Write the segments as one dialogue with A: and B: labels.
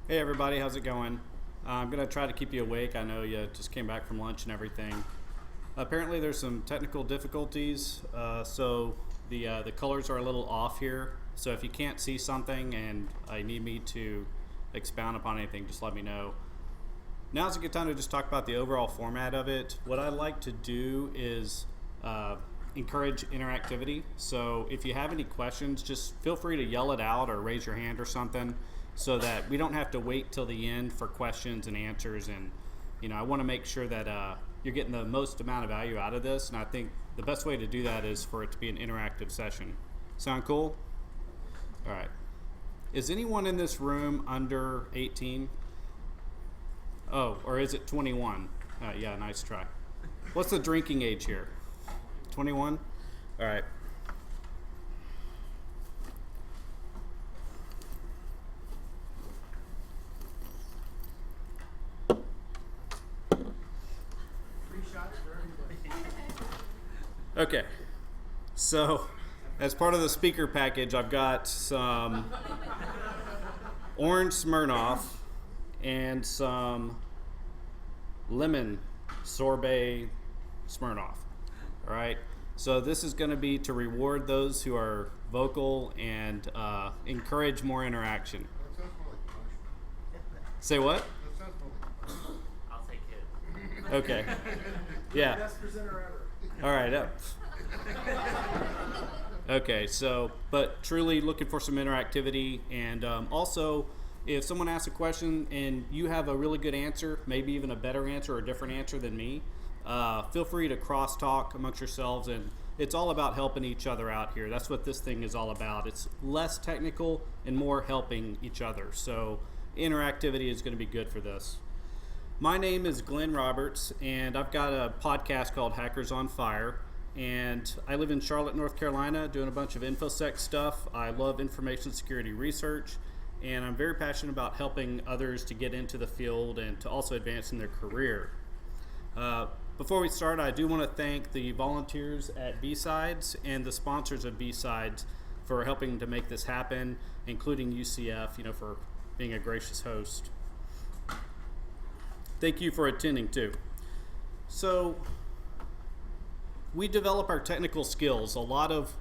A: Hey everybody, how's it going? I'm going to try to keep you awake. I know you just came back from lunch and everything. Apparently there's some technical difficulties, so the colors are a little off here. So if you can't see something and I need me to expound upon anything, just let me know. Now's a good time to just talk about the overall format of it. What I like to do is encourage interactivity. So if you have any questions, just feel free to yell it out or raise your hand or something, so that we don't have to wait till the end for questions and answers. And I want to make sure that you're getting the most amount of value out of this, and I think the best way to do that is for it to be an interactive session. Sound cool? All right. Is anyone in this room under 18? Oh, or is it 21? Yeah, nice try. What's the drinking age here? 21? All right. Okay, so as part of the speaker package, I've got some orange Smirnoff and some lemon sorbet Smirnoff. All right, so this is going to be to reward those who are vocal and encourage more interaction. Say what?
B: I'll take it.
A: Okay. Yeah.
C: Best presenter ever.
A: All right, up. Okay, so, but truly looking for some interactivity, and also, if someone asks a question and you have a really good answer, maybe even a better answer or a different answer than me, feel free to crosstalk amongst yourselves, and it's all about helping each other out here. That's what this thing is all about. It's less technical and more helping each other. So interactivity is going to be good for this. My name is Glen Roberts, and I've got a podcast called Hackers on Fire, and I live in Charlotte, North Carolina, doing a bunch of Infosec stuff. I love information security research, and I'm very passionate about helping others to get into the field and to also advance in their career. Before we start, I do want to thank the volunteers at Bsides and the sponsors of Bsides for helping to make this happen, including UCF, for being a gracious host. Thank you for attending too. So we develop our technical skills. A lot of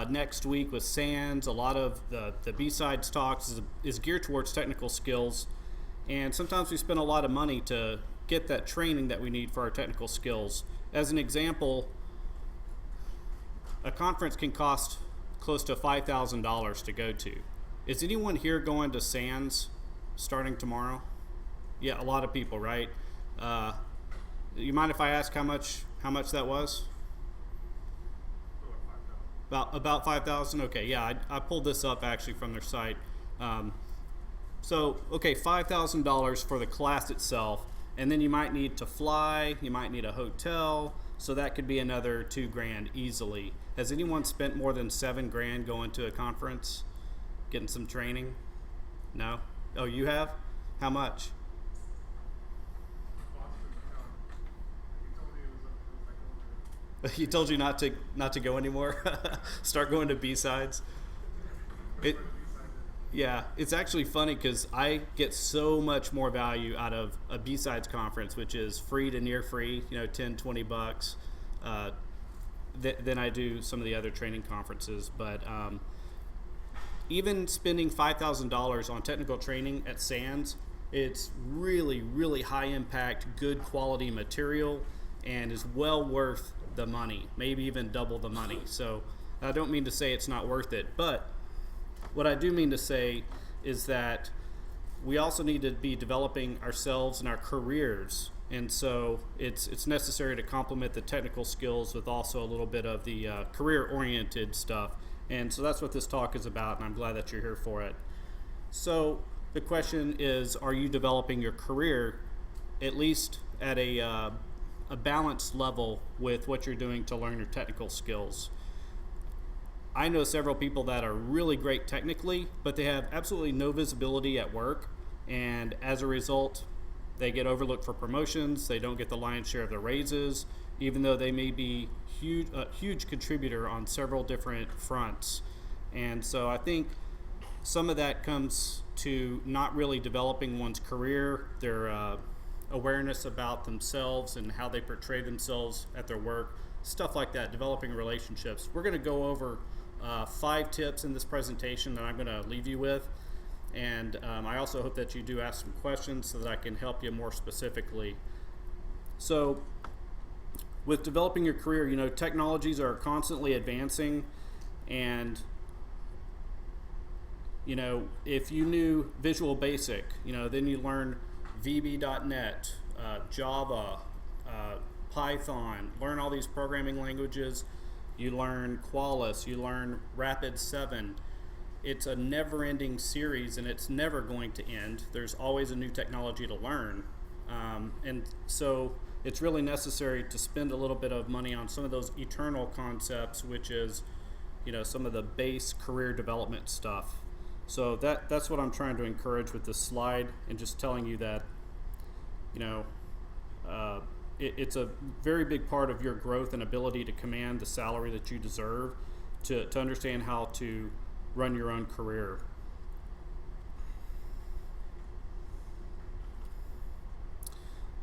A: next week with SANS, a lot of the Bsides talks is geared towards technical skills. And sometimes we spend a lot of money to get that training that we need for our technical skills. As an example, a conference can cost close to $5,000 to go to. Is anyone here going to SANS starting tomorrow? Yeah, a lot of people, right? You mind if I ask how much that was? About 5,000. Okay, yeah, I pulled this up actually from their site. So okay, $5,000 for the class itself, and then you might need to fly. You might need a hotel, so that could be another $2,000 easily. Has anyone spent more than $7,000 going to a conference, getting some training? No. Oh, you have? How much? He told you not to go anymore. Start going to Bsides. Yeah, it's actually funny because I get so much more value out of a Bsides conference, which is free to near free, $10-20, than I do some of the other training conferences. But even spending $5,000 on technical training at SANS, it's really, really high impact, good quality material, and is well worth the money, maybe even double the money. So I don't mean to say it's not worth it, but what I do mean to say is that we also need to be developing ourselves and our careers, and so it's necessary to complement the technical skills with also a little bit of the career-oriented stuff. And so that's what this talk is about, and I'm glad that you're here for it. So the question is, are you developing your career at least at a balanced level with what you're doing to learn your technical skills? I know several people that are really great technically, but they have absolutely no visibility at work, and as a result, they get overlooked for promotions. They don't get the lion's share of the raises, even though they may be a huge contributor on several different fronts. And so I think some of that comes to not really developing one's career, their awareness about themselves and how they portray themselves at their work, stuff like that, developing relationships. We're going to go over 5 tips in this presentation that I'm going to leave you with. And I also hope that you do ask some questions so that I can help you more specifically. So with developing your career, you know, technologies are constantly advancing, and you know, if you knew Visual Basic, you know, then you learn VB.net, Java, Python, learn all these programming languages. You learn Qualys, you learn Rapid7. It's a never-ending series, and it's never going to end. There's always a new technology to learn. And so it's really necessary to spend a little bit of money on some of those eternal concepts, which is, you know, some of the base career development stuff. So that's what I'm trying to encourage with this slide, and just telling you that, you know, it's a very big part of your growth and ability to command the salary that you deserve, to understand how to run your own career.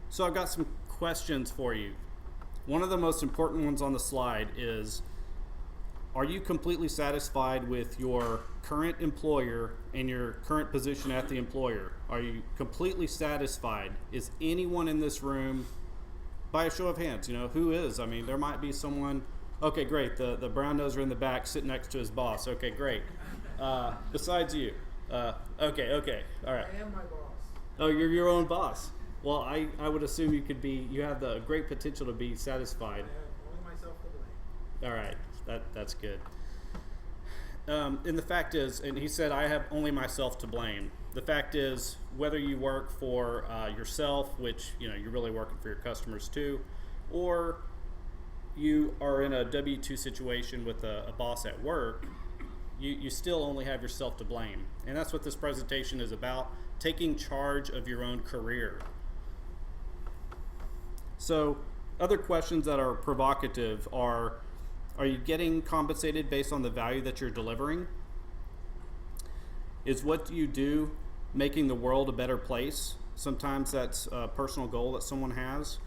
A: So I've got some questions for you. One of the most important ones on the slide is, are you completely satisfied with your current employer and your current position at the employer? Are you completely satisfied? Is anyone in this room, by a show of hands, you know, who is? I mean, there might be someone. Okay, great. The brown noser in the back sitting next to his boss. Okay, great. Besides you. Okay, all right.
C: I am my boss.
A: Oh, you're your own boss. Well, I would assume you have the great potential to be satisfied.
C: I have only myself to blame.
A: All right, that's good. And the fact is, and he said, I have only myself to blame. The fact is, whether you work for yourself, which, you know, you're really working for your customers too, or you are in a W-2 situation with a boss at work, you still only have yourself to blame. And that's what this presentation is about, taking charge of your own career. So other questions that are provocative are you getting compensated based on the value that you're delivering? Is what you do making the world a better place? Sometimes that's a personal goal that someone has.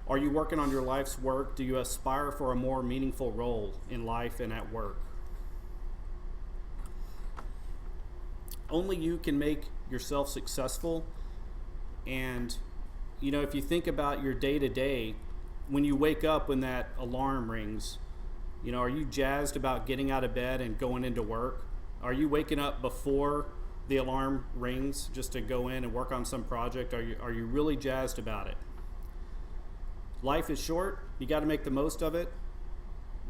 A: Are you working on your life's work? Do you aspire for a more meaningful role in life and at work? Only you can make yourself successful. And, you know, if you think about your day-to-day, when you wake up, when that alarm rings, you know, are you jazzed about getting out of bed and going into work? Are you waking up before the alarm rings just to go in and work on some project? Are you really jazzed about it? Life is short. You got to make the most of it.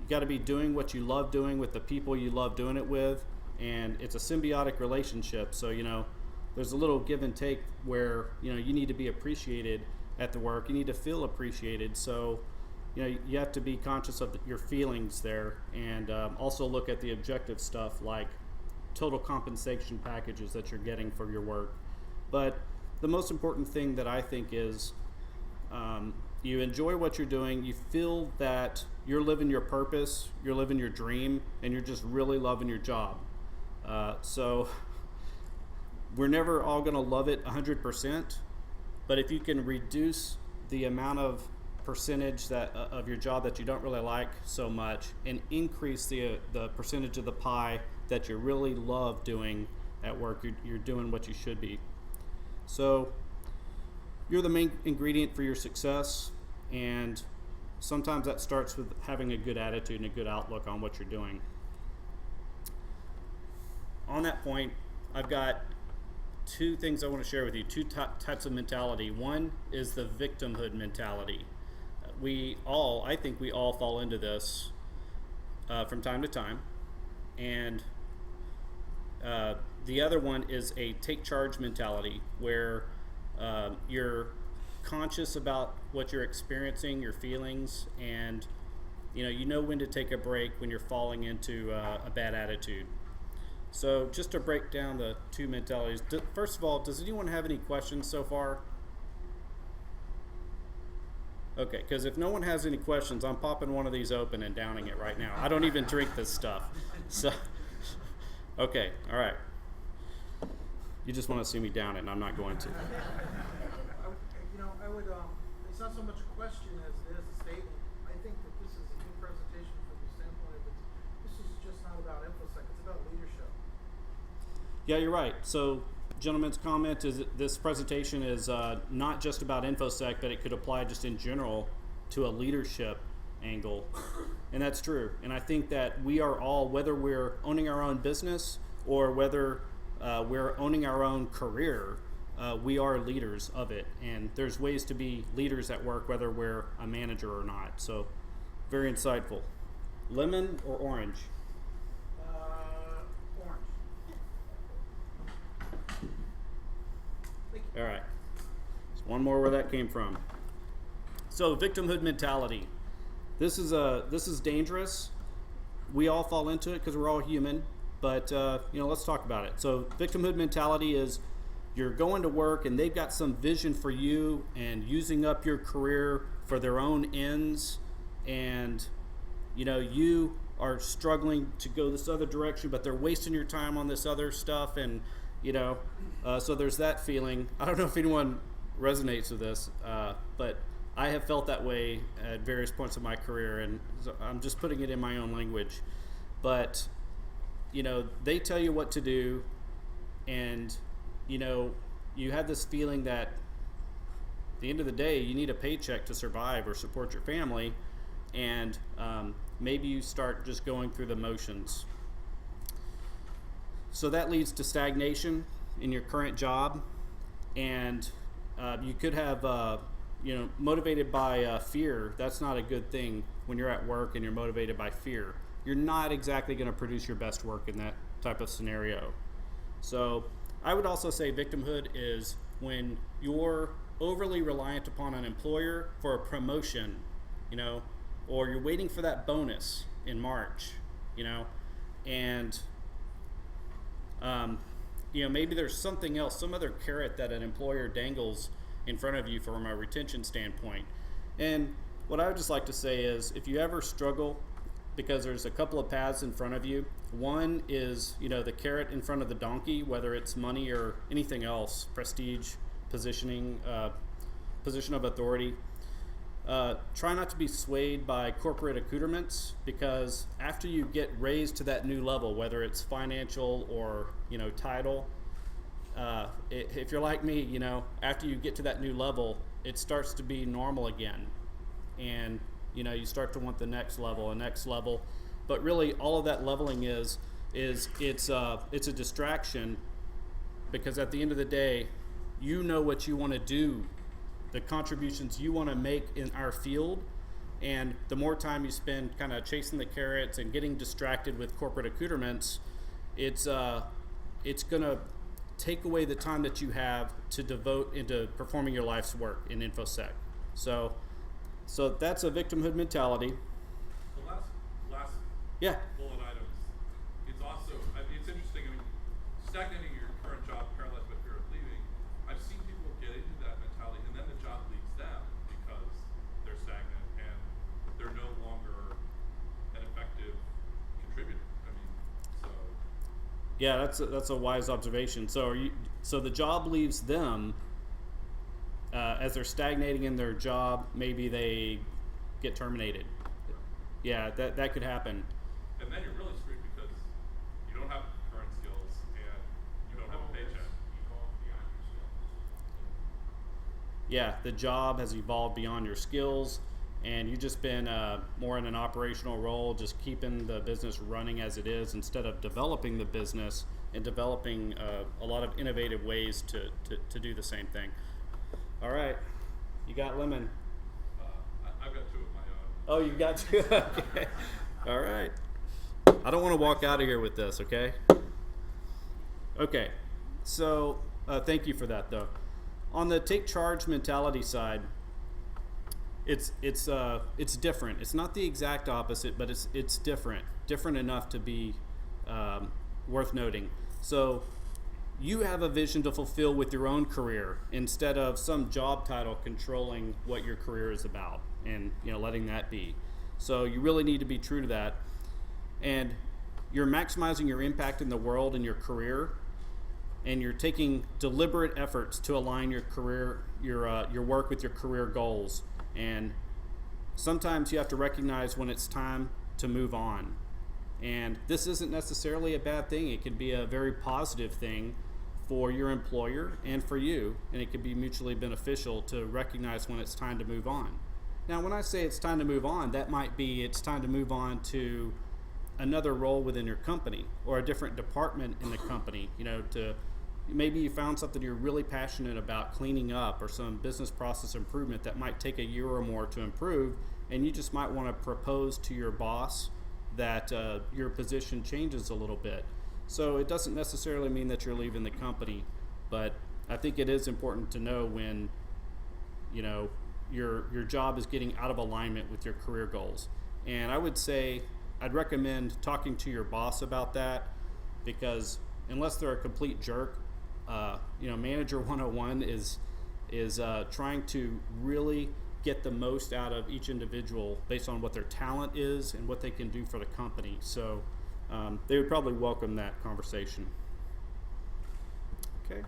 A: You got to be doing what you love doing with the people you love doing it with, and it's a symbiotic relationship. So, you know, there's a little give and take where, you know, you need to be appreciated at the work. You need to feel appreciated. So, you know, you have to be conscious of your feelings there, and also look at the objective stuff like total compensation packages that you're getting for your work. But the most important thing that I think is you enjoy what you're doing, you feel that you're living your purpose, you're living your dream, and you're just really loving your job. So we're never all going to love it 100%, but if you can reduce the amount of percentage that of your job that you don't really like so much, and increase the percentage of the pie that you really love doing at work, you're doing what you should be. So you're the main ingredient for your success, and sometimes that starts with having a good attitude and a good outlook on what you're doing. On that point, I've got 2 things I want to share with you, 2 types of mentality. One is the victimhood mentality. I think we all fall into this from time to time. And the other one is a take charge mentality, where you're conscious about what you're experiencing, your feelings, and you know when to take a break when you're falling into a bad attitude. So just to break down the 2 mentalities, first of all, does anyone have any questions so far? Okay, because if no one has any questions, I'm popping one of these open and downing it right now. I don't even drink this stuff. So, okay, all right. You just want to see me down it, and I'm not going to.
C: I would, it's not so much a question as it is a statement. I think that this is a good presentation from the standpoint of this is just not about Infosec, it's about leadership.
A: Yeah, you're right. So, gentleman's comment is that this presentation is not just about Infosec, but it could apply just in general to a leadership angle. And that's true. And I think that we are all, whether we're owning our own business or whether we're owning our own career, we are leaders of it. And there's ways to be leaders at work, whether we're a manager or not. So, very insightful. Lemon or orange?
C: Orange.
A: All right. There's one more where that came from. So, victimhood mentality. This is dangerous. We all fall into it because we're all human. But let's talk about it. So, victimhood mentality is you're going to work and they've got some vision for you and using up your career for their own ends, and you are struggling to go this other direction, but they're wasting your time on this other stuff, and so there's that feeling. I don't know if anyone resonates with this, but I have felt that way at various points of my career, and so I'm just putting it in my own language. But they tell you what to do, and you have this feeling that at the end of the day you need a paycheck to survive or support your family, and maybe you start just going through the motions. So that leads to stagnation in your current job, and you could have motivated by fear. That's not a good thing when you're at work and you're motivated by fear. You're not exactly going to produce your best work in that type of scenario. So I would also say victimhood is when you're overly reliant upon an employer for a promotion, or you're waiting for that bonus in March, and maybe there's something else, some other carrot that an employer dangles in front of you from a retention standpoint. And what I would just like to say is, if you ever struggle because there's a couple of paths in front of you, one is the carrot in front of the donkey, whether it's money or anything else, prestige, positioning, position of authority. Try not to be swayed by corporate accoutrements, because after you get raised to that new level, whether it's financial or title, if you're like me, after you get to that new level, it starts to be normal again, and you start to want the next level. But really, all of that leveling is it's a distraction, because at the end of the day, what you want to do, the contributions you want to make in our field, and the more time you spend kind of chasing the carrots and getting distracted with corporate accoutrements, it's going to take away the time that you have to devote into performing your life's work in Infosec. So that's a victimhood mentality.
D: The last
A: Yeah.
D: bullet items. It's also, it's interesting. Stagnating your current job paralyzed by fear of leaving. I've seen people get into that mentality, and then the job leaves them because they're stagnant and they're no longer an effective contributor.
A: Yeah, that's a wise observation. So the job leaves them as they're stagnating in their job. Maybe they get terminated. Yeah, that could happen.
D: And then you're really screwed because you don't have current skills and you don't have a paycheck.
A: Yeah, the job has evolved beyond your skills, and you've just been more in an operational role, just keeping the business running as it is, instead of developing the business and developing a lot of innovative ways to do the same thing. All right, you got lemon.
D: I've got two of my own.
A: Oh, you've got two? Okay. All right. I don't want to walk out of here with this, okay? Okay, so thank you for that, though. On the take charge mentality side, it's different. It's not the exact opposite, but it's different enough to be worth noting. So you have a vision to fulfill with your own career, instead of some job title controlling what your career is about, and letting that be. So you really need to be true to that, and you're maximizing your impact in the world and your career. and you're taking deliberate efforts to align your career, your work with your career goals. And sometimes you have to recognize when it's time to move on. And this isn't necessarily a bad thing. It could be a very positive thing for your employer and for you, and it could be mutually beneficial to recognize when it's time to move on. Now, when I say it's time to move on, that might be it's time to move on to another role within your company or a different department in the company. To maybe you found something you're really passionate about cleaning up, or some business process improvement that might take a year or more to improve, and you just might want to propose to your boss that your position changes a little bit. So it doesn't necessarily mean that you're leaving the company, but I think it is important to know when your job is getting out of alignment with your career goals. And I would say I'd recommend talking to your boss about that, because unless they're a complete jerk, Manager 101 is trying to really get the most out of each individual based on what their talent is and what they can do for the company. So they would probably welcome that conversation. Okay.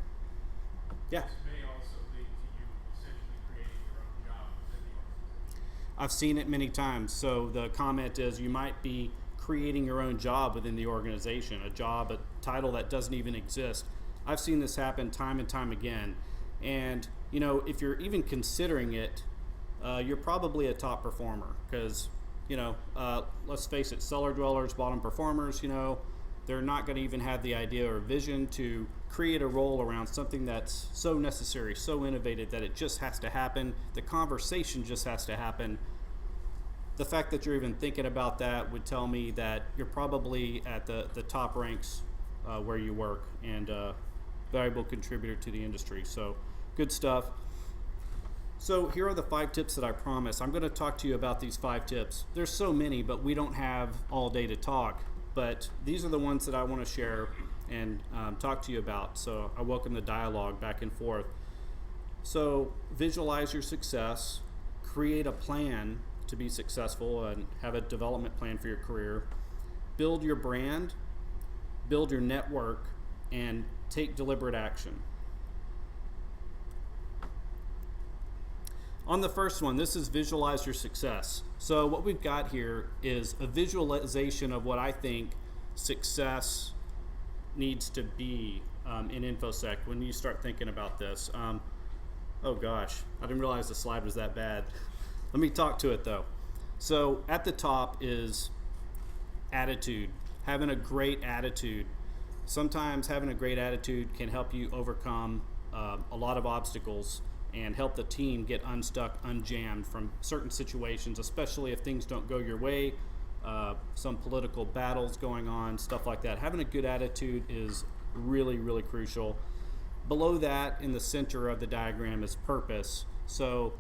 A: Yeah.
E: This may also lead to you essentially creating your own job within the organization.
A: I've seen it many times. So the comment is you might be creating your own job within the organization, a title that doesn't even exist. I've seen this happen time and time again. And, if you're even considering it, you're probably a top performer, because, let's face it, cellar dwellers, bottom performers, they're not going to even have the idea or vision to create a role around something that's so necessary, so innovative that it just has to happen. The conversation just has to happen. The fact that you're even thinking about that would tell me that you're probably at the top ranks where you work, and a valuable contributor to the industry. So good stuff. So here are the 5 tips that I promised. I'm going to talk to you about these 5 tips. There's so many, but we don't have all day to talk. But these are the ones that I want to share and talk to you about. So I welcome the dialogue back and forth. So visualize your success, create a plan to be successful, and have a development plan for your career. Build your brand, build your network, and take deliberate action. On the first one, this is visualize your success. So what we've got here is a visualization of what I think success needs to be in Infosec when you start thinking about this. Oh gosh, I didn't realize the slide was that bad. Let me talk to it though. So at the top is attitude, having a great attitude. Sometimes having a great attitude can help you overcome a lot of obstacles and help the team get unstuck, unjammed from certain situations, especially if things don't go your way, some political battles going on, stuff like that. Having a good attitude is really, really crucial. Below that, in the center of the diagram, is purpose. So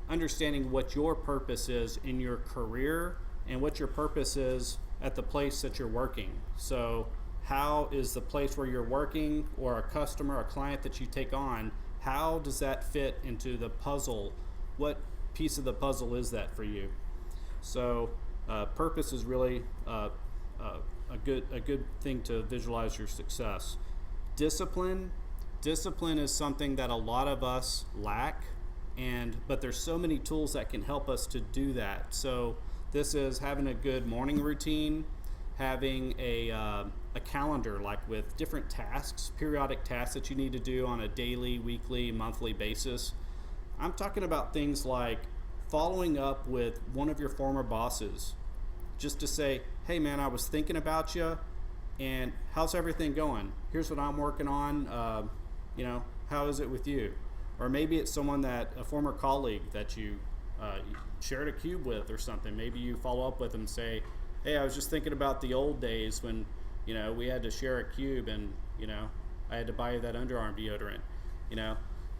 A: understanding what your purpose is in your career and what your purpose is at the place that you're working. So how is the place where you're working, or a customer, a client that you take on, how does that fit into the puzzle? What piece of the puzzle is that for you? So purpose is really a good thing to visualize your success. Discipline is something that a lot of us lack, but there's so many tools that can help us to do that. So this is having a good morning routine, having a calendar, like with different tasks, periodic tasks that you need to do on a daily, weekly, monthly basis. I'm talking about things like following up with one of your former bosses, just to say, hey man, I was thinking about you, and how's everything going? Here's what I'm working on. How is it with you? Or maybe it's a former colleague that you shared a cube with or something. Maybe you follow up with them and say, hey, I was just thinking about the old days when, we had to share a cube, and, I had to buy you that underarm deodorant,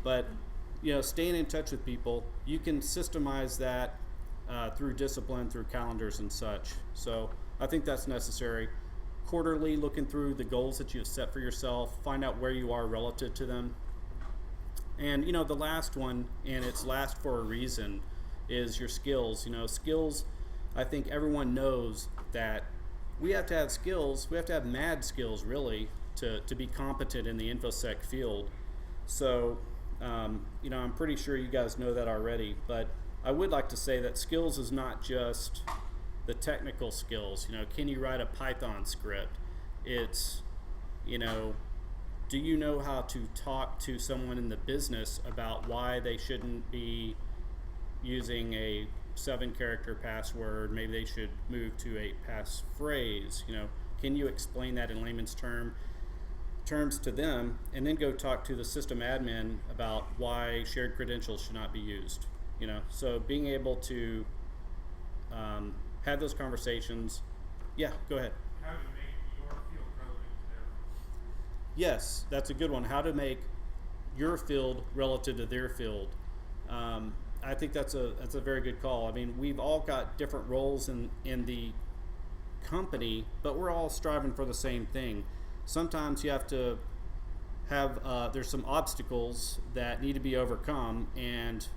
A: But, staying in touch with people, you can systemize that through discipline, through calendars and such. So I think that's necessary. Quarterly, looking through the goals that you have set for yourself, find out where you are relative to them. And, the last one, and it's last for a reason, is your skills. Skills, I think everyone knows that we have to have skills. We have to have mad skills, really, to be competent in the InfoSec field. So, I'm pretty sure you guys know that already, but I would like to say that skills is not just the technical skills. Can you write a Python script? It's, do you know how to talk to someone in the business about why they shouldn't be using a 7-character password? Maybe they should move to a passphrase. Can you explain that in layman's terms to them, and then go talk to the system admin about why shared credentials should not be used? So being able to have those conversations. Yeah, go ahead.
E: How to make your field relevant to their field.
A: Yes, that's a good one. How to make your field relative to their field. I think that's a very good call. I mean, we've all got different roles in the company, but we're all striving for the same thing. Sometimes you have to have there's some obstacles that need to be overcome, and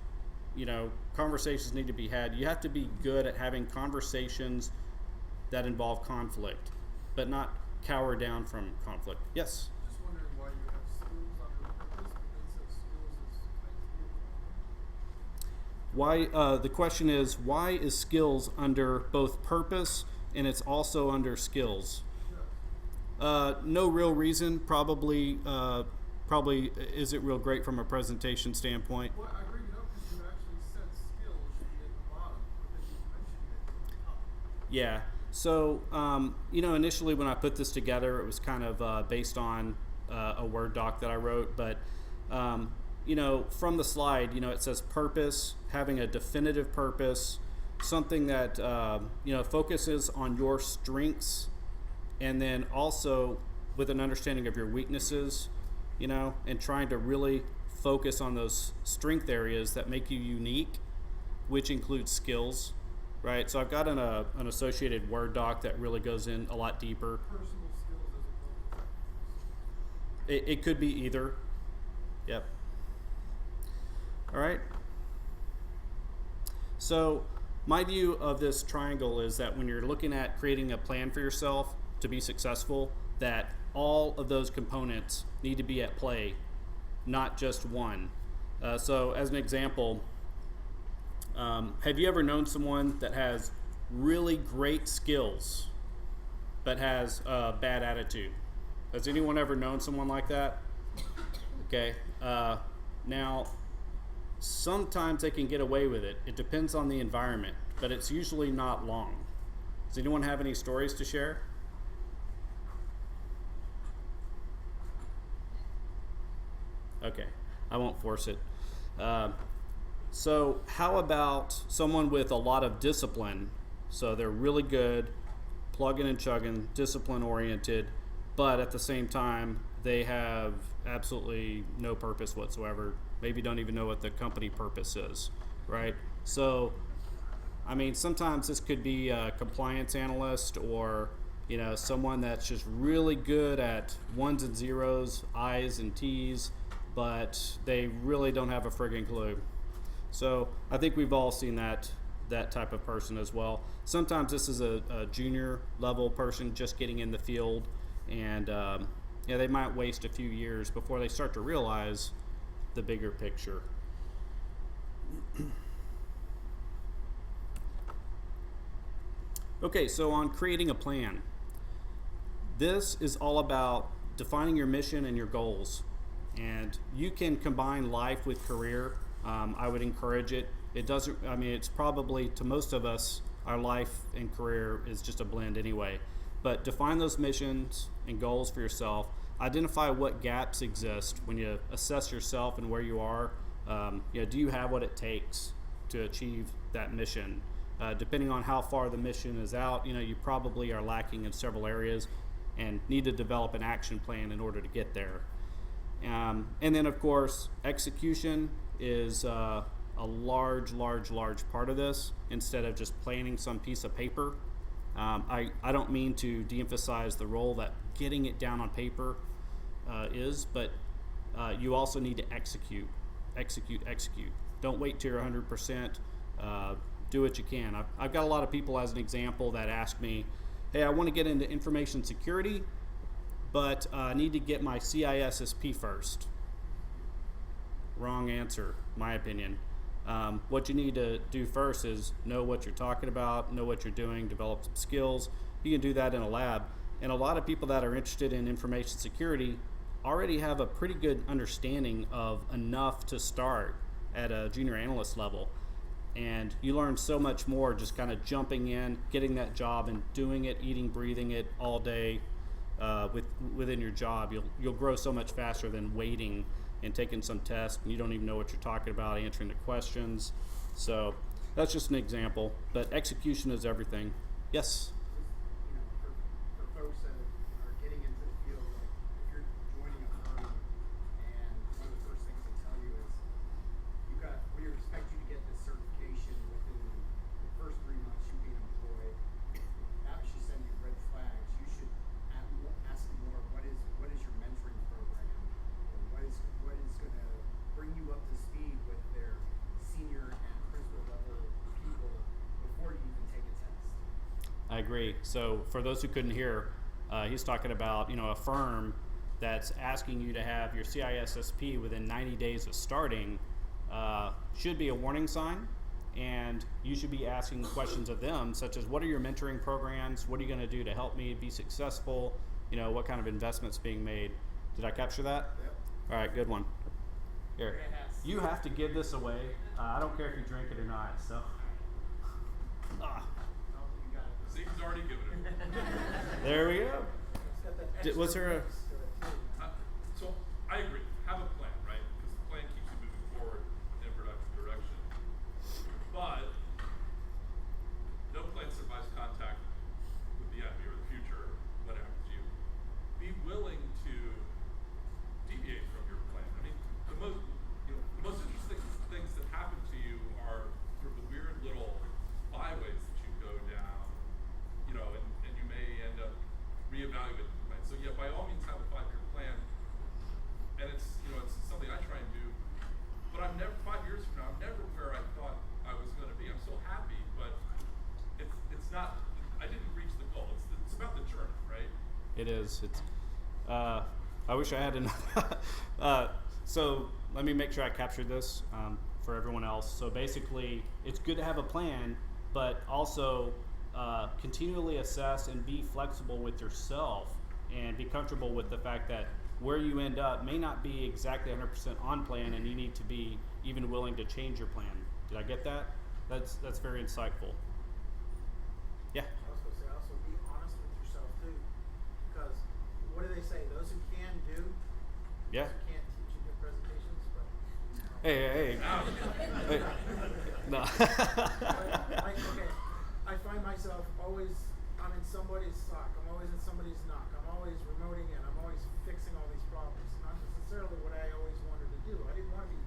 A: conversations need to be had. You have to be good at having conversations that involve conflict, but not cower down from conflict. Yes?
C: Just wondering why you have skills under purpose, because skills is
A: Why? The question is, why is skills under both purpose and it's also under skills? No real reason. Probably isn't real great from a presentation standpoint.
C: Well, I bring it up because you actually said skills should be at the bottom, but then you mentioned it at the top.
A: Yeah. So, initially when I put this together, it was kind of based on a Word doc that I wrote. But, from the slide, it says purpose, having a definitive purpose, something that, focuses on your strengths, and then also with an understanding of your weaknesses, and trying to really focus on those strength areas that make you unique, which includes skills. Right, so I've got an associated Word doc that really goes in a lot deeper.
C: Personal skills as opposed to technical skills.
A: It could be either. Yep. All right. So my view of this triangle is that when you're looking at creating a plan for yourself to be successful, that all of those components need to be at play, not just one. So as an example, have you ever known someone that has really great skills but has a bad attitude? Has anyone ever known someone like that? Okay. Now, sometimes they can get away with it. It depends on the environment, but it's usually not long. Does anyone have any stories to share? Okay, I won't force it. So how about someone with a lot of discipline? So they're really good, plugging and chugging, discipline oriented, but at the same time, they have absolutely no purpose whatsoever. Maybe don't even know what the company purpose is, right? So, I mean, sometimes this could be a compliance analyst or, someone that's just really good at ones and zeros, I's and T's, but they really don't have a friggin' clue. So I think we've all seen that type of person as well. Sometimes this is a junior level person just getting in the field, and they might waste a few years before they start to realize the bigger picture. Okay, so on creating a plan. This is all about defining your mission and your goals. And you can combine life with career. I would encourage it. It's probably, to most of us, our life and career is just a blend anyway. But define those missions and goals for yourself. Identify what gaps exist when you assess yourself and where you are. Do you have what it takes to achieve that mission? Depending on how far the mission is out, you probably are lacking in several areas and need to develop an action plan in order to get there. And then, of course, execution is a large part of this, instead of just planning some piece of paper. I don't mean to de-emphasize the role that getting it down on paper is, but you also need to execute. Don't wait till you're 100%. Do what you can. I've got a lot of people, as an example, that ask me, hey, I want to get into information security, but I need to get my CISSP first. Wrong answer, my opinion. What you need to do first is know what you're talking about, know what you're doing, develop some skills. You can do that in a lab. And a lot of people that are interested in information security already have a pretty good understanding of enough to start at a junior analyst level. And you learn so much more just kind of jumping in, getting that job and doing it, eating, breathing it all day within your job. You'll grow so much faster than waiting and taking some tests and you don't even know what you're talking about, answering the questions. So that's just an example, but execution is everything. Yes?
F: You know, for folks that are getting into the field, like if you're joining a firm and one of the first things they tell you is we expect you to get this certification within the first 3 months you being employed. That should send you red flags. You should ask more, what is your mentoring program? Or what is going to bring you up to speed with their senior and principal level people before you even take a test?
A: I agree. So for those who couldn't hear, he's talking about, a firm that's asking you to have your CISSP within 90 days of starting should be a warning sign, and you should be asking questions of them, such as what are your mentoring programs? What are you going to do to help me be successful? What kind of investments being made? Did I capture that?
F: Yep.
A: All right, good one. Here, you have to give this away. I don't care if you drink it or not. So. Ah.
F: You got it.
D: See, he's already given it.
A: There we go.
C: It's got that extra
A: Was there a?
C: mix to it, too.
D: So I agree. Have a plan, right? Because the plan keeps you moving forward in a productive direction. But no plan survives contact with the enemy or the future when it happens to you. Be willing to deviate from your plan. I mean, the most interesting things that happen to you are sort of the weird little byways that you go down, and you may end up reevaluating the plan. So yeah, by all means have a 5-year plan. And it's something I try and do, but I'm never 5 years from now, I'm never where I thought I was going to be. I'm so happy, but it's not. I didn't reach the goal. It's about the journey, right?
A: It is. It's. I wish I had enough. So let me make sure I captured this for everyone else. So basically, it's good to have a plan, but also continually assess and be flexible with yourself, and be comfortable with the fact that where you end up may not be exactly 100% on plan, and you need to be even willing to change your plan. Did I get that? That's very insightful. Yeah.
C: I was going to say, also be honest with yourself too, because what do they say? Those who can do,
A: Yeah.
C: those who can't teach you good presentations. But
A: Hey. Hey. No.
C: okay, I find myself always, I'm in somebody's sock. I'm always in somebody's knock. I'm always remoting in. I'm always fixing all these problems. Not necessarily what I always wanted to do. I didn't want to be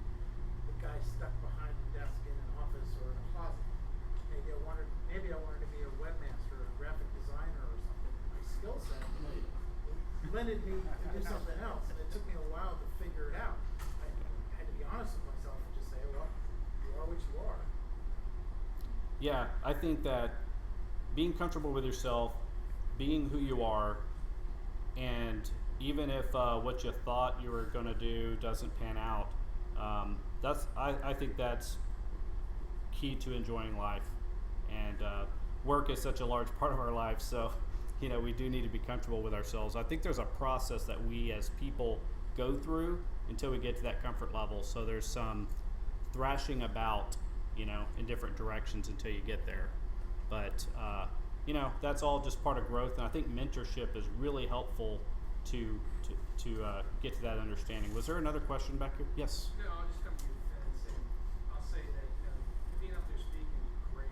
C: the guy stuck behind the desk in an office or in a closet. Maybe I wanted to be a webmaster or a graphic designer or something. My skill set lended me to do something else, and it took me a while to figure it out. I had to be honest with myself and just say, well, you are what you are.
A: Yeah, I think that being comfortable with yourself, being who you are, and even if what you thought you were going to do doesn't pan out, I think that's key to enjoying life. And work is such a large part of our life, so we do need to be comfortable with ourselves. I think there's a process that we as people go through until we get to that comfort level. So there's some thrashing about, in different directions until you get there. But that's all just part of growth, and I think mentorship is really helpful to get to that understanding. Was there another question back here? Yes.
E: No, I'll just come to your defense, and I'll say that you being up there speaking is great.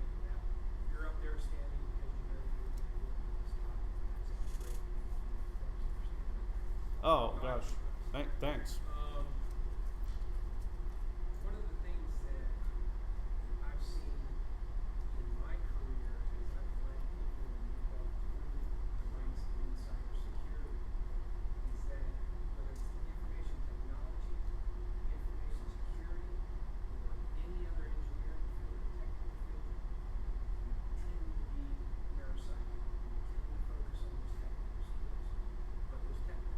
E: You're up there standing because you know you're doing this topic. That's great.
A: Oh gosh, thanks.
E: One of the things that I've seen in my career is I've led people to move up through the ranks in cybersecurity. Is that whether it's information technology, information security, or any other engineering field or technical field, you tend to be neuropsych. You tend to focus on those technical skills. But those technical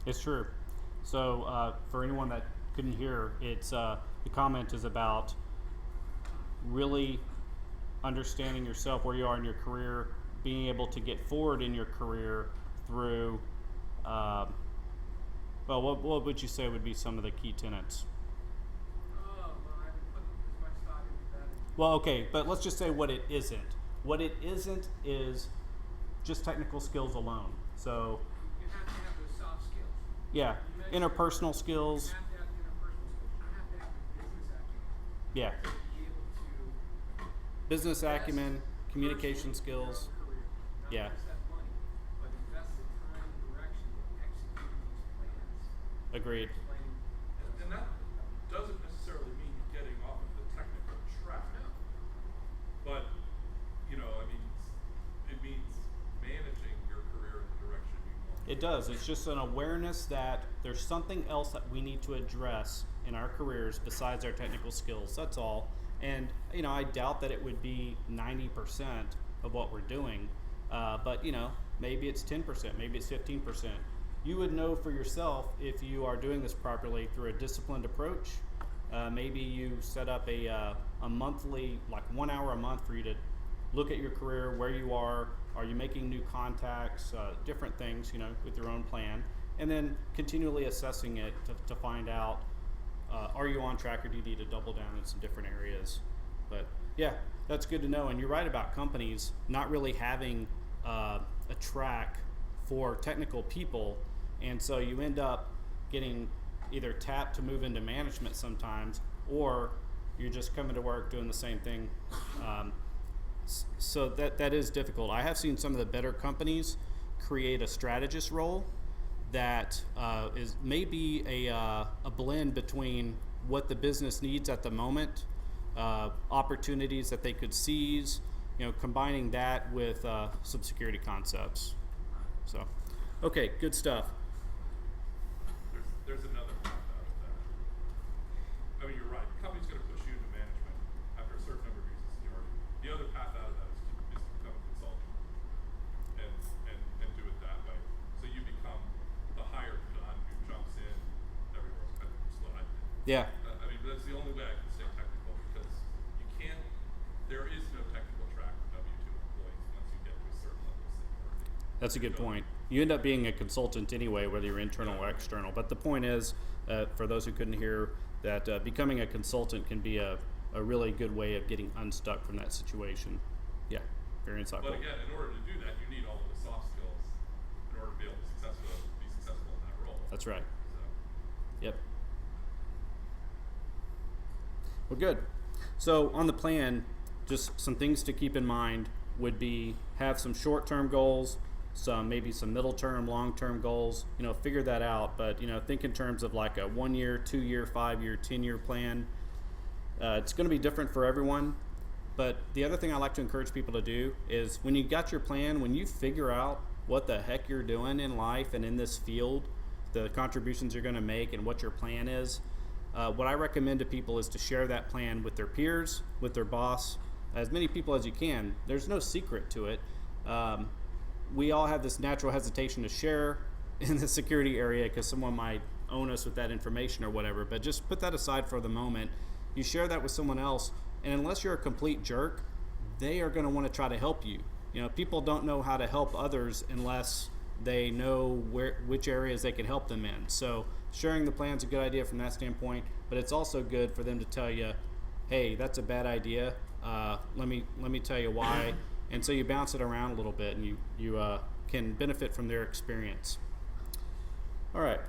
A: It's true. So for anyone that couldn't hear, it's the comment is about really understanding yourself, where you are in your career, being able to get forward in your career through. Well, what would you say would be some of the key tenets?
E: Well, I haven't put as much thought into that.
A: Well, okay, but let's just say what it isn't. What it isn't is just technical skills alone. So,
E: You have to have those soft skills.
A: yeah,
E: You mentioned
A: interpersonal skills.
E: You have to have interpersonal skills. You have to have the business acumen.
A: Yeah,
E: To be able to
A: business
E: invest
A: acumen, communication
E: personally in your
A: skills.
E: own career. Not
A: Yeah.
E: just that money, but invest the time and direction to execute these plans.
A: Agreed.
E: Explaining,
D: And that doesn't necessarily mean getting off of the technical track. But, you know, I mean, it means managing your career in the direction you want.
A: It does. It's just an awareness that there's something else that we need to address in our careers besides our technical skills. That's all. And, you know, I doubt that it would be 90% of what we're doing. But, you know, maybe it's 10%, maybe it's 15%. You would know for yourself if you are doing this properly through a disciplined approach. Maybe you set up a monthly, like 1 hour a month for you to look at your career, where you are you making new contacts, different things, you know, with your own plan, and then continually assessing it to find out, are you on track, or do you need to double down in some different areas? But yeah, that's good to know. And you're right about companies not really having a track for technical people, and so you end up getting either tapped to move into management sometimes, or you're just coming to work doing the same thing. So that is difficult. I have seen some of the better companies create a strategist role that is maybe a blend between what the business needs at the moment, opportunities that they could seize, you know, combining that with some security concepts. So, okay, good stuff.
D: There's another path out of that. I mean, you're right. The company's going to push you into management after a certain number of years of seniority. The other path out of that is to become a consultant and do it that way. So you become the hired gun who jumps in everywhere. That's what I did.
A: Yeah.
D: I mean, that's the only way I can stay technical, because you can't. There is no technical track for W-2 employees once you get to a certain level of seniority.
A: That's a good point. You end up being a consultant anyway, whether you're internal or external. But the point is, for those who couldn't hear, that becoming a consultant can be a really good way of getting unstuck from that situation. Yeah, very insightful.
D: But again, in order to do that, you need all of the soft skills in order to be able to be successful in that role.
A: That's right.
D: So,
A: Yep. Well, good. So on the plan, just some things to keep in mind would be have some short-term goals, maybe some middle-term, long-term goals. You know, figure that out. But you know, think in terms of like a 1 year, 2 year, 5 year, 10-year plan. It's going to be different for everyone. But the other thing I like to encourage people to do is when you got your plan, when you figure out what the heck you're doing in life and in this field, the contributions you're going to make and what your plan is, what I recommend to people is to share that plan with their peers, with their boss, as many people as you can. There's no secret to it. We all have this natural hesitation to share in the security area because someone might own us with that information or whatever, but just put that aside for the moment. You share that with someone else, and unless you're a complete jerk, they are going to want to try to help you. You know, people don't know how to help others unless they know which areas they can help them in. So sharing the plan's a good idea from that standpoint, but it's also good for them to tell you, hey, that's a bad idea. Let me tell you why. And so you bounce it around a little bit, and you can benefit from their experience. All right.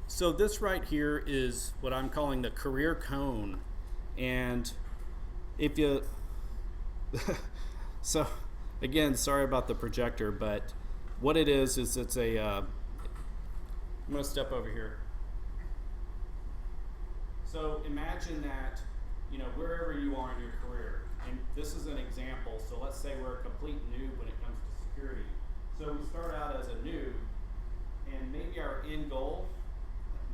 A: So this right here is what I'm calling the career cone. And if you, so again, sorry about the projector, but what it is it's a, I'm going to step over here. So imagine that, you know, wherever you are in your career, and this is an example, so let's say we're a complete noob when it comes to security. So we start out as a noob, and maybe our end goal,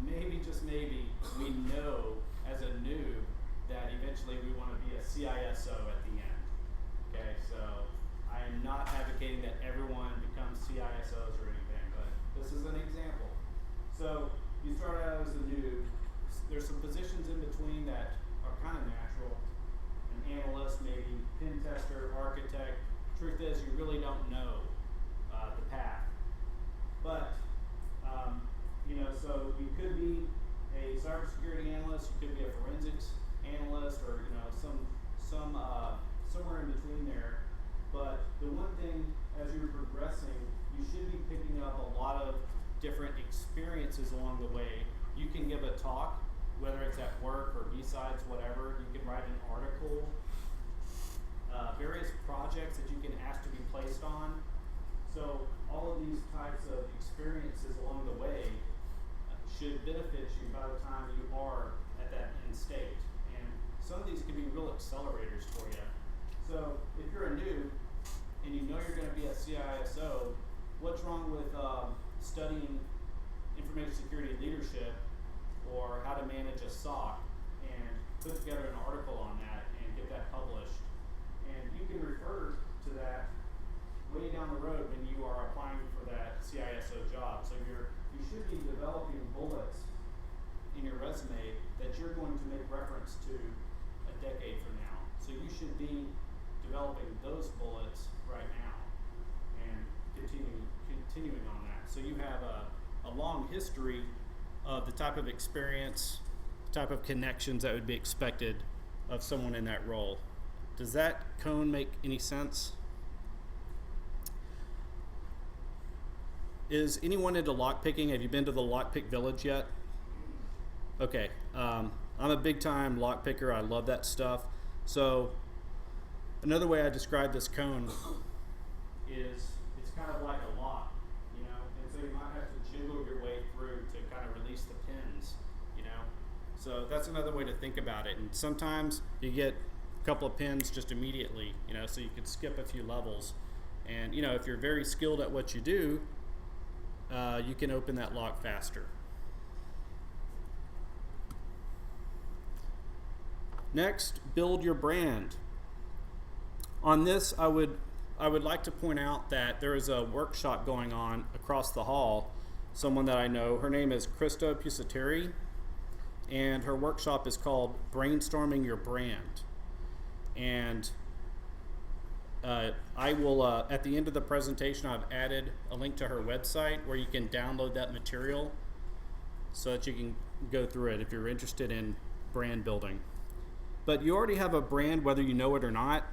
A: maybe just maybe, we know as a noob that eventually we want to be a CISO at the end. Okay, so I am not advocating that everyone becomes CISOs or anything, but This is an example. So you start out as a noob. There's some positions in between that are kind of natural. An analyst, maybe pen tester, architect. Truth is, you really don't know the path. But so you could be a cybersecurity analyst, you could be a forensics analyst, or somewhere in between there. But the one thing, as you're progressing, you should be picking up a lot of different experiences along the way. You can give a talk, whether it's at work or Bsides, whatever. You can write an article, various projects that you can ask to be placed on. So all of these types of experiences along the way should benefit you by the time you are at that end state. And some of these can be real accelerators for you. So if you're a new and you know you're going to be a CISO, what's wrong with studying information security leadership or how to manage a SOC and put together an article on that and get that published? And you can refer to that way down the road when you are applying for that CISO job. So you should be developing bullets in your resume that you're going to make reference to a decade from now. So you should be developing those bullets right now and continuing on that. So you have a long history of the type of experience, type of connections that would be expected of someone in that role. Does that cone make any sense? Is anyone into lockpicking? Have you been to the Lockpick Village yet? Okay, I'm a big time lockpicker. I love that stuff. So another way I describe this cone is it's kind of like a lock, and so you might have to jiggle your way through to kind of release the pins, So that's another way to think about it. And sometimes you get a couple of pins just immediately, so you could skip a few levels. And if you're very skilled at what you do, you can open that lock faster. Next, build your brand. On this, I would like to point out that there is a workshop going on across the hall. Someone that I know, her name is Krista Pusateri, and her workshop is called Brainstorming Your Brand. And I will, at the end of the presentation, I've added a link to her website where you can download that material so that you can go through it if you're interested in brand building. But you already have a brand whether you know it or not.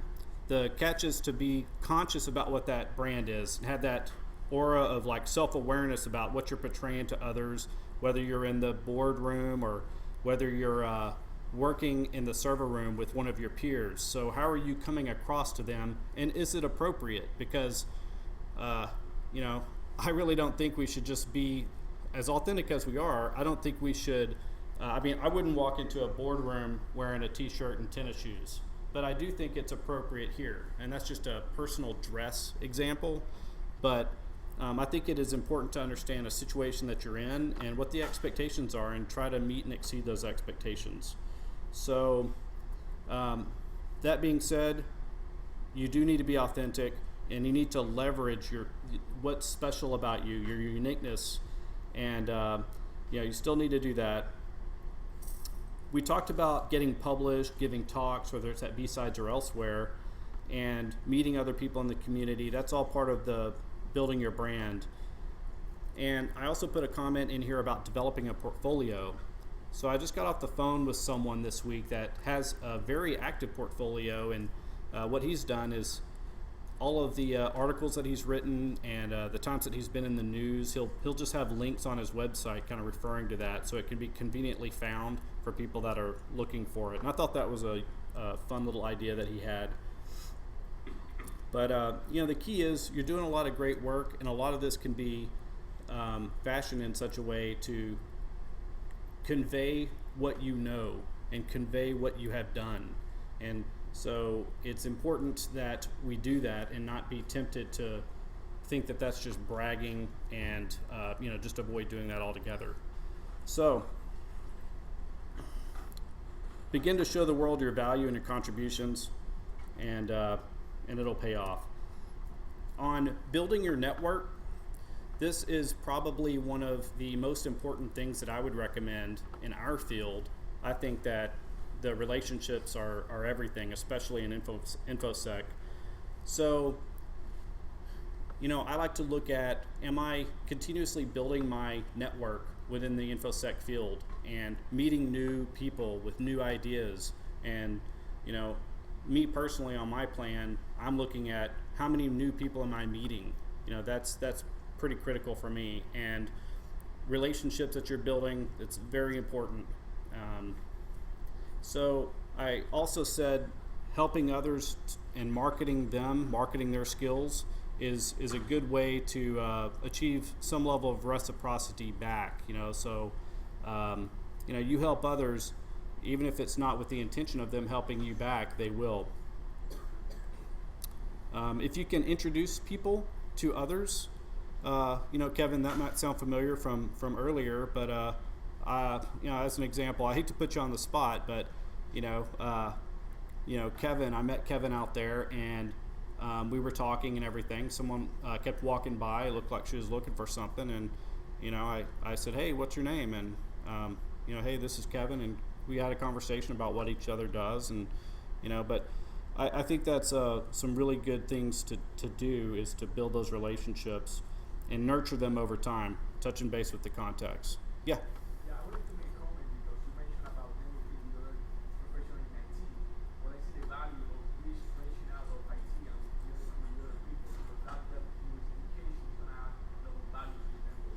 A: The catch is to be conscious about what that brand is and have that aura of like self-awareness about what you're portraying to others, whether you're in the boardroom or whether you're working in the server room with one of your peers. So how are you coming across to them, and is it appropriate? Because I really don't think we should just be as authentic as we are. I don't think we should I wouldn't walk into a boardroom wearing a t-shirt and tennis shoes, but I do think it's appropriate here, and that's just a personal dress example. But I think it is important to understand a situation that you're in and what the expectations are and try to meet and exceed those expectations. So that being said, you do need to be authentic, and you need to leverage what's special about you, your uniqueness, and you still need to do that. We talked about getting published, giving talks, whether it's at Bsides or elsewhere, and meeting other people in the community. That's all part of the building your brand. And I also put a comment in here about developing a portfolio. So I just got off the phone with someone this week that has a very active portfolio, and what he's done is all of the articles that he's written and the times that he's been in the news, he'll just have links on his website kind of referring to that, so it can be conveniently found for people that are looking for it. And I thought that was a fun little idea that he had. But the key is you're doing a lot of great work, and a lot of this can be fashioned in such a way to convey what you know and convey what you have done. And so it's important that we do that and not be tempted to think that that's just bragging and just avoid doing that altogether. So begin to show the world your value and your contributions, and it'll pay off. On building your network, this is probably one of the most important things that I would recommend in our field. I think that the relationships are everything, especially in Infosec. So, I like to look at, am I continuously building my network within the Infosec field and meeting new people with new ideas? And, me personally on my plan, I'm looking at how many new people am I meeting? That's pretty critical for me. And relationships that you're building, it's very important. So I also said helping others and marketing their skills is a good way to achieve some level of reciprocity back. So you help others, even if it's not with the intention of them helping you back, they will. If you can introduce people to others, Kevin, that might sound familiar from earlier, but as an example, I hate to put you on the spot, but Kevin, I met Kevin out there, and we were talking and everything. Someone kept walking by. It looked like she was looking for something, and I said, "Hey, what's your name?" And "Hey, this is Kevin," and we had a conversation about what each other does, and but I think that's some really good things to do, is to build those relationships and nurture them over time, touching base with the contacts. Yeah.
F: Yeah, I would like to make a comment because you mentioned about networking with other professionals in IT. Well, I see the value of this reaching out of IT and networking with other people, because that communication is going to add double value to the network.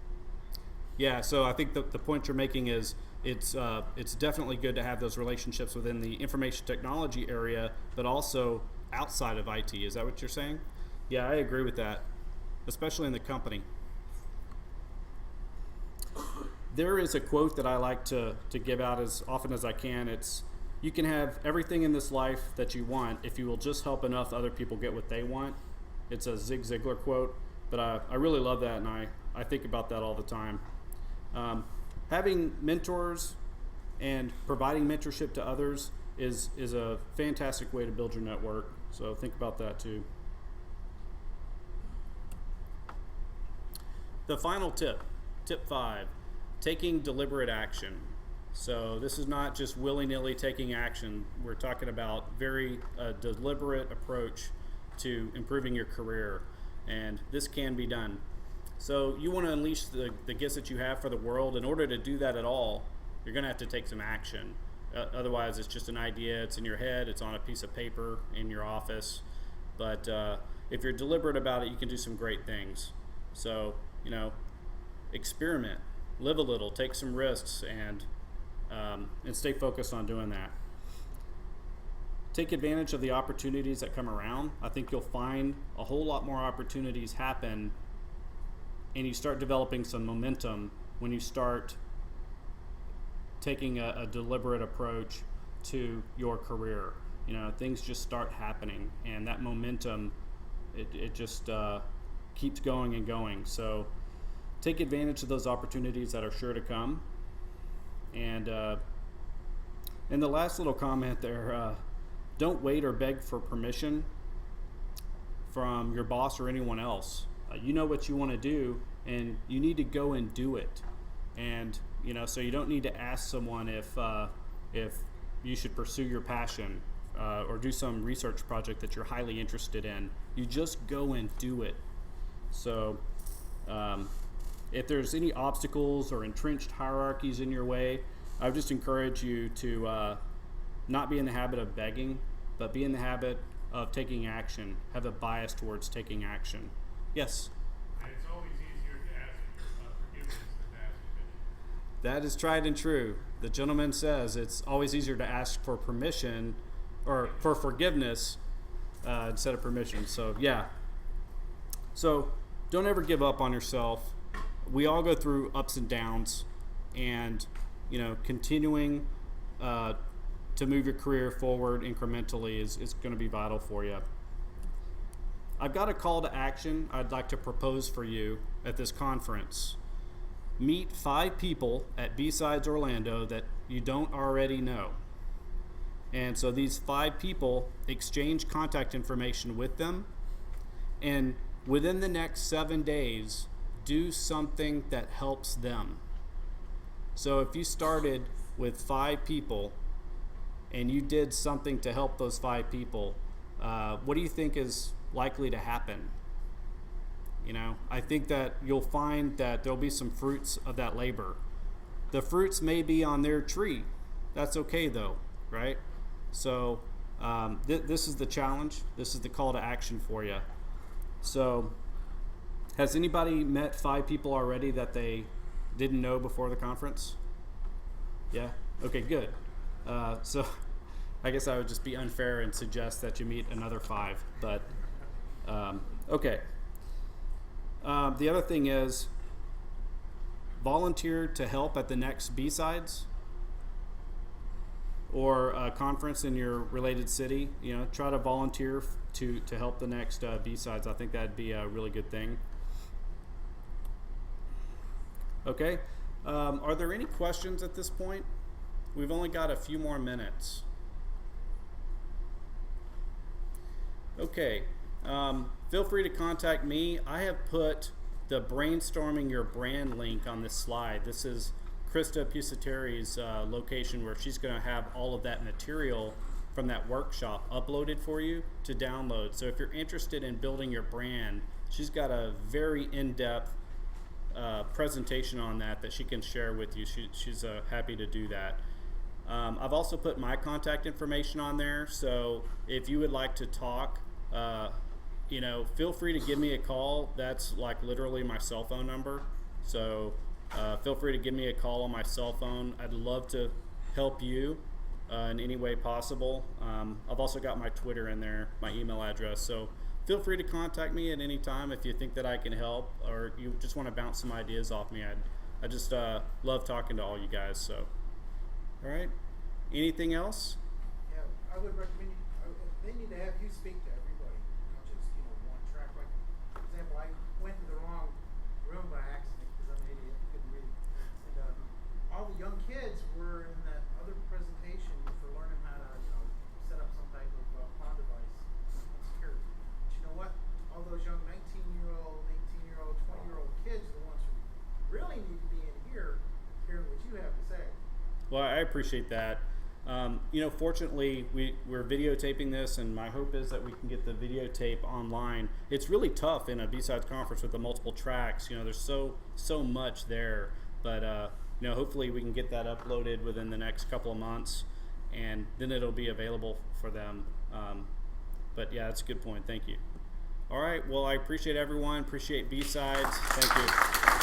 A: Yeah, so I think the point you're making is it's definitely good to have those relationships within the information technology area, but also outside of IT. Is that what you're saying? Yeah, I agree with that, especially in the company. There is a quote that I like to give out as often as I can. It's, you can have everything in this life that you want if you will just help enough other people get what they want. It's a Zig Ziglar quote, but I really love that, and I think about that all the time. Having mentors and providing mentorship to others is a fantastic way to build your network. So think about that too. The final tip, tip 5, taking deliberate action. So this is not just willy-nilly taking action. We're talking about very deliberate approach to improving your career, and this can be done. So you want to unleash the gifts that you have for the world. In order to do that at all, you're going to have to take some action. Otherwise, it's just an idea. It's in your head. It's on a piece of paper in your office. But if you're deliberate about it, you can do some great things. So, experiment, live a little, take some risks, and stay focused on doing that. Take advantage of the opportunities that come around. I think you'll find a whole lot more opportunities happen, and you start developing some momentum when you start taking a deliberate approach to your career. Things just start happening, and that momentum, it just keeps going and going. So take advantage of those opportunities that are sure to come. And the last little comment there, don't wait or beg for permission from your boss or anyone else. You know what you want to do, and you need to go and do it. And so you don't need to ask someone if you should pursue your passion or do some research project that you're highly interested in. You just go and do it. So if there's any obstacles or entrenched hierarchies in your way, I would just encourage you to not be in the habit of begging, but be in the habit of taking action. Have a bias towards taking action. Yes?
G: And it's always easier to ask forgiveness than to ask permission.
A: That is tried and true. The gentleman says it's always easier to ask for permission or for forgiveness instead of permission. So, yeah. So, don't ever give up on yourself. We all go through ups and downs, and continuing to move your career forward incrementally is going to be vital for you. I've got a call to action I'd like to propose for you at this conference. Meet 5 people at BsidesOrlando that you don't already know. And so these 5 people, exchange contact information with them, and within the next 7 days, do something that helps them. So if you started with 5 people and you did something to help those 5 people, what do you think is likely to happen? You know, I think that you'll find that there'll be some fruits of that labor. The fruits may be on their tree. That's okay though, right? So this is the challenge. This is the call to action for you. So has anybody met 5 people already that they didn't know before the conference? Yeah? Okay, good. So I guess I would just be unfair and suggest that you meet another 5. But okay. The other thing is volunteer to help at the next Bsides or a conference in your related city. You know, try to volunteer to help the next Bsides. I think that'd be a really good thing. Okay. Are there any questions at this point? We've only got a few more minutes. Okay. Feel free to contact me. I have put the Brainstorming Your Brand link on this slide. This is Krista Pusateri's location where she's going to have all of that material from that workshop uploaded for you to download. So if you're interested in building your brand, she's got a very in-depth presentation on that she can share with you. She's happy to do that. I've also put my contact information on there, so if you would like to talk, you know, feel free to give me a call. That's like literally my cell phone number. So feel free to give me a call on my cell phone. I'd love to help you in any way possible. I've also got my Twitter in there, my email address. So feel free to contact me at any time if you think that I can help or you just want to bounce some ideas off me. I just love talking to all you guys. So, all right. Anything else?
C: Yeah, I would recommend they need to have you speak to everybody, not just one track. Like, for example, I went in the wrong room by accident because I'm an idiot, couldn't read. And all the young kids were in that other presentation for learning how to set up some type of pawn device on security. But you know what? All those young 19-year-old, 18-year-old, 20-year-old kids are the ones who really need to be in here hearing what you have to say.
A: Well, I appreciate that. Fortunately, we're videotaping this, and my hope is that we can get the videotape online. It's really tough in a Bsides conference with the multiple tracks. There's so much there, but hopefully we can get that uploaded within the next couple of months, and then it'll be available for them. But yeah, that's a good point. Thank you. All right. Well, I appreciate everyone. Appreciate Bsides. Thank you.